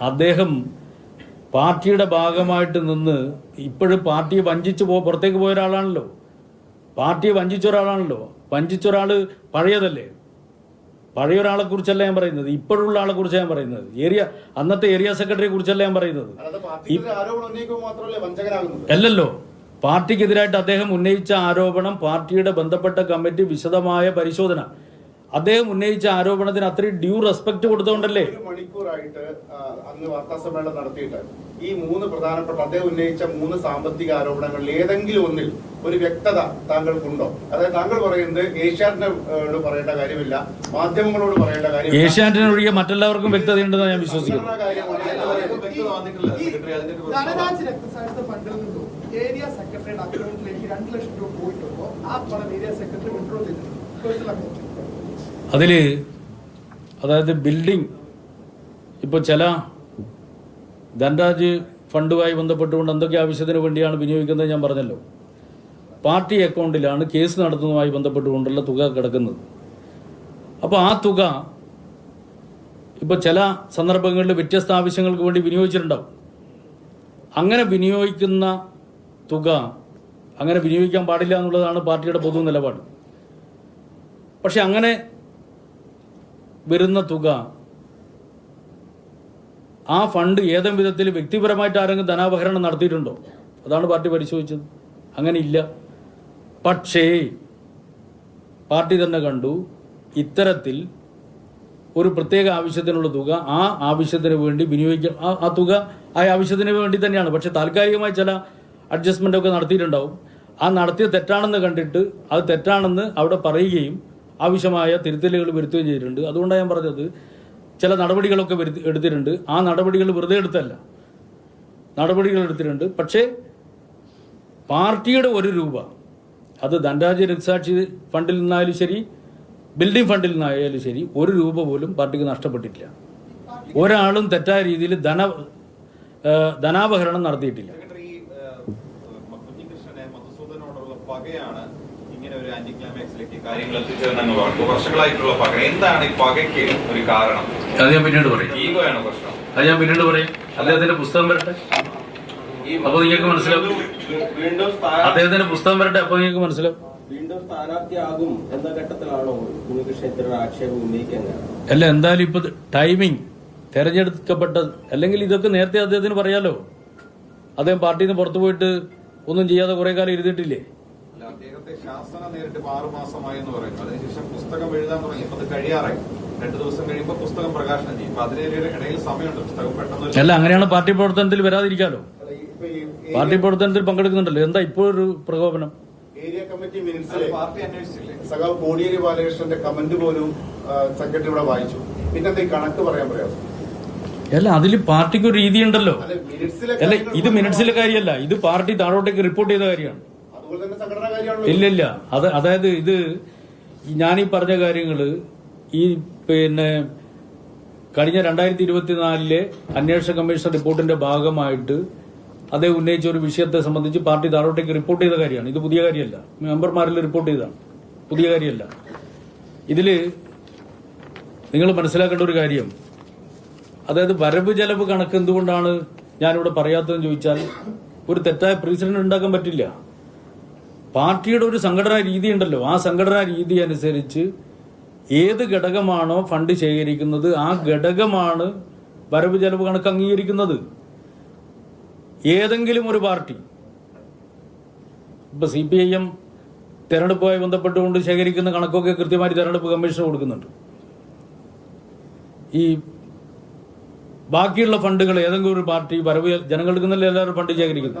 അദ്ദേഹം പാർട്ടിയുടെ ഭാഗമായിട്ട് നിന്ന് ഇപ്പോഴും പാർട്ടിയെ പുറത്തേക്ക് പോയ ഒരാളാണല്ലോ. പാർട്ടിയെ വഞ്ചിച്ച ഒരാളാണല്ലോ. വഞ്ചിച്ച ഒരാൾ പഴയതല്ലേ? പഴയ ഒരാളെ കുറിച്ചല്ല ഞാൻ പറയുന്നത്, ഇപ്പോഴുള്ള ആളെ കുറിച്ചാണ് ഞാൻ പറയുന്നത്. അന്നത്തെ ഏരിയ സെക്രട്ടറിയെ കുറിച്ചല്ല ഞാൻ പറയുന്നത്. അല്ലല്ലോ, പാർട്ടിക്കെതിരായിട്ട് അദ്ദേഹം ഉന്നയിച്ച ആരോപണം, പാർട്ടിയുടെ ബന്ധപ്പെട്ട കമ്മിറ്റി വിശദമായ പരിശോധന, അദ്ദേഹം ഉന്നയിച്ച ആരോപണത്തിന് അത്രയും ഡ്യൂ റെസ്പെക്ട് കൊടുത്തുകൊണ്ടല്ലേ. മണിക്കൂറായിട്ട് അന്ന് വാർത്താ സമ്മേളനം നടത്തിയിട്ട് ഈ പ്രധാനപ്പെട്ട അദ്ദേഹം ഉന്നയിച്ച സാമ്പത്തിക ആരോപണങ്ങളിൽ ഏതെങ്കിലും ഒന്നിൽ ഒരു വ്യക്തത താങ്കൾക്കുണ്ടോ? അതായത് താങ്കൾ പറയുന്നത് ഏഷ്യാനെറ്റിനോട് പറയേണ്ട കാര്യമില്ല, മാധ്യമങ്ങളോട് പറയേണ്ട കാര്യം, ഏഷ്യാനെറ്റിനൊഴികെ മറ്റെല്ലാവർക്കും വ്യക്തതയുണ്ടെന്ന് ഞാൻ വിശ്വസിക്കുന്നു. ഏരിയ സെക്രട്ടറിയുടെ അക്കൗണ്ടിലേക്ക് 2 ലക്ഷം രൂപ പോയിട്ടുണ്ടോ? ആ പണം ഏരിയ സെക്രട്ടറി വിഡ്രോ ചെയ്തിട്ടുണ്ട്. അതായത് ബിൽഡിംഗ് ഇപ്പോൾ ചില ധനരാജ് ഫണ്ടുമായി ബന്ധപ്പെട്ടുകൊണ്ട് എന്തൊക്കെ ആവശ്യത്തിന് വേണ്ടിയാണ് വിനിയോഗിക്കുന്നത് ഞാൻ പറഞ്ഞല്ലോ. പാർട്ടി അക്കൗണ്ടിലാണ് കേസ് നടത്തുന്നതുമായി ബന്ധപ്പെട്ടുകൊണ്ടുള്ള തുക കിടക്കുന്നത്. അപ്പോൾ ആ തുക ഇപ്പോൾ ചില സന്ദർഭങ്ങളിൽ വ്യത്യസ്ത ആവശ്യങ്ങൾക്ക് വേണ്ടി വിനിയോഗിച്ചിട്ടുണ്ടാവും. അങ്ങനെ വിനിയോഗിക്കുന്ന തുക അങ്ങനെ വിനിയോഗിക്കാൻ പാടില്ല എന്നുള്ളതാണ് പാർട്ടിയുടെ പൊതു നിലപാട്. പക്ഷെ അങ്ങനെ വരുന്ന തുക, ആ ഫണ്ട് ഏതെങ്കിലും വിധത്തിൽ വ്യക്തിപരമായിട്ട് ആരെങ്കിലും ധനാപഹരണം നടത്തിയിട്ടുണ്ടോ? അതാണ് പാർട്ടി പരിശോധിച്ചത്. അങ്ങനെ ഇല്ല. പക്ഷേ പാർട്ടി തന്നെ കണ്ടു ഇത്തരത്തിൽ ഒരു പ്രത്യേക ആവശ്യത്തിനുള്ള തുക ആ ആവശ്യത്തിന് വേണ്ടി വിനിയോഗിക്കാം. ആ തുക ആ ആവശ്യത്തിന് വേണ്ടി തന്നെയാണ്. പക്ഷെ താൽക്കാലികമായി ചില അഡ്ജസ്റ്റ്മെൻ്റ് ഒക്കെ നടത്തിയിട്ടുണ്ടാവും. ആ നടത്തിയത് തെറ്റാണെന്ന് കണ്ടിട്ട് അത് തെറ്റാണെന്ന് അവിടെ പറയുകയും ആവശ്യമായ തിരുത്തലുകൾ വരുത്തുകയും ചെയ്തിട്ടുണ്ട്. അതുകൊണ്ടാണ് ഞാൻ പറഞ്ഞത് ചില നടപടികളൊക്കെ എടുത്തിട്ടുണ്ട്. ആ നടപടികൾ വെറുതെ എടുത്തല്ല, നടപടികൾ എടുത്തിട്ടുണ്ട്. പക്ഷേ പാർട്ടിയുടെ 1 രൂപ, അത് ധനരാജ് രക്തസാക്ഷി ഫണ്ടിൽ നിന്നായാലും ശരി, ബിൽഡിംഗ് ഫണ്ടിൽ നിന്നായാലും ശരി, 1 രൂപ പോലും പാർട്ടിക്ക് നഷ്ടപ്പെട്ടിട്ടില്ല. ഒരാളും തെറ്റായ രീതിയിൽ ധനാപഹരണം നടത്തിയിട്ടില്ല. ഇങ്ങനെ ഒരു ആന്റി ക്ലൈമാക്സിലേക്ക് കാര്യങ്ങൾ എത്തിച്ചതെന്ന് പറഞ്ഞു. വർഷങ്ങളായിട്ടുള്ള പക, എന്താണ് ഈ പകയ്ക്ക് ഒരു കാരണം? അത് ഞാൻ പിന്നീട് പറയാം. ഈഗോയാണ് പ്രശ്നം. അത് ഞാൻ പിന്നീട് പറയാം. അദ്ദേഹത്തിന്റെ പുസ്തകം വരട്ടെ, അപ്പൊ നിങ്ങൾക്ക് മനസ്സിലാവും. അദ്ദേഹത്തിന്റെ പുസ്തകം വരട്ടെ, അപ്പൊ നിങ്ങൾക്ക് മനസ്സിലാവും. വീണ്ടും സ്ഥാനാർത്ഥിയാകും എന്ന ഘട്ടത്തിലാണോ ഉണ്ണികൃഷ്ണൻ ഇത്തരം ആക്ഷേപം ഉന്നയിക്കാൻ? അല്ല, എന്തായാലും ഇപ്പൊ ടൈമിങ് തെരഞ്ഞെടുക്കപ്പെട്ട, അല്ലെങ്കിൽ ഇതൊക്കെ നേരത്തെ അദ്ദേഹത്തിന് പറയാലോ. അദ്ദേഹം പാർട്ടിയിൽ നിന്ന് പുറത്തു പോയിട്ട് ഒന്നും ചെയ്യാതെ കുറെ കാലം ഇരുന്നിട്ടില്ലേ? അദ്ദേഹത്തെ ശാസന നേരിട്ട് 6 മാസമായി എന്ന് പറയുന്നു. അതിനുശേഷം പുസ്തകം എഴുതാൻ തുടങ്ങി. ഇപ്പൊ അത് കഴിയാറായി. 2 ദിവസം കഴിയുമ്പോൾ പുസ്തകം പ്രകാശനം ചെയ്യും. അപ്പൊ അതിന് ഇടയിൽ സമയമുണ്ട്. പുസ്തകം പെട്ടെന്ന് അല്ല, അങ്ങനെയാണ് പാർട്ടി പ്രവർത്തനത്തിൽ വരാതിരിക്കാലോ. പാർട്ടി പ്രവർത്തനത്തിൽ പങ്കെടുക്കുന്നുണ്ടല്ലോ. എന്താ ഇപ്പോൾ ഒരു പ്രകോപനം? ഏരിയ കമ്മിറ്റി മിനിറ്റ്സിലെ പാർട്ടി അന്വേഷിച്ചില്ലേ? സഖാവ് കോടിയേരി ബാലകൃഷ്ണന്റെ കമന്റ് പോലും സെക്രട്ടറി ഇവിടെ വായിച്ചു. പിന്നെ കണക്ക് പറയാൻ പ്രയാസം. അല്ല, അതിൽ പാർട്ടിക്ക് ഒരു രീതി ഉണ്ടല്ലോ. അല്ല, ഇത് മിനിറ്റ്സിലെ കാര്യമല്ല, ഇത് പാർട്ടി താഴോട്ടേക്ക് റിപ്പോർട്ട് ചെയ്ത കാര്യമാണ്. ഇല്ലില്ല, അതായത് ഇത് ഞാനീ പറഞ്ഞ കാര്യങ്ങള് ഈ കഴിഞ്ഞ 2024 അന്വേഷണ കമ്മീഷൻ റിപ്പോർട്ടിന്റെ ഭാഗമായിട്ട് അദ്ദേഹം ഉന്നയിച്ച ഒരു വിഷയത്തെ സംബന്ധിച്ച് പാർട്ടി താഴോട്ടേക്ക് റിപ്പോർട്ട് ചെയ്ത കാര്യമാണ്. ഇത് പുതിയ കാര്യമല്ല. മെമ്പർമാരിൽ റിപ്പോർട്ട് ചെയ്തതാണ്, പുതിയ കാര്യമല്ല. ഇതില് നിങ്ങൾ മനസ്സിലാക്കേണ്ട ഒരു കാര്യം, അതായത് വരവ് ചെലവ് കണക്ക് എന്തുകൊണ്ടാണ് ഞാനിവിടെ പറയാത്തതെന്ന് ചോദിച്ചാൽ, ഒരു തെറ്റായ പ്രീസിഡന്റ് ഉണ്ടാക്കാൻ പറ്റില്ല. പാർട്ടിയുടെ ഒരു സംഘടനാ രീതി ഉണ്ടല്ലോ. ആ സംഘടനാ രീതി അനുസരിച്ച് ഏത് ഘടകമാണോ ഫണ്ട് ശേഖരിക്കുന്നത് ആ ഘടകമാണ് വരവ് ചെലവ് കണക്ക് അംഗീകരിക്കുന്നത്. ഏതെങ്കിലും ഒരു പാർട്ടി, ഇപ്പൊ CPIM തെരഞ്ഞെടുപ്പുമായി ബന്ധപ്പെട്ടുകൊണ്ട് ശേഖരിക്കുന്ന കണക്കൊക്കെ കൃത്യമായി തെരഞ്ഞെടുപ്പ് കമ്മീഷന് കൊടുക്കുന്നുണ്ട്. ഈ ബാക്കിയുള്ള ഫണ്ടുകൾ ഏതെങ്കിലും ഒരു പാർട്ടി വരവ് ജനങ്ങൾക്ക് എല്ലാവരും ഫണ്ട് ശേഖരിക്കുന്നു.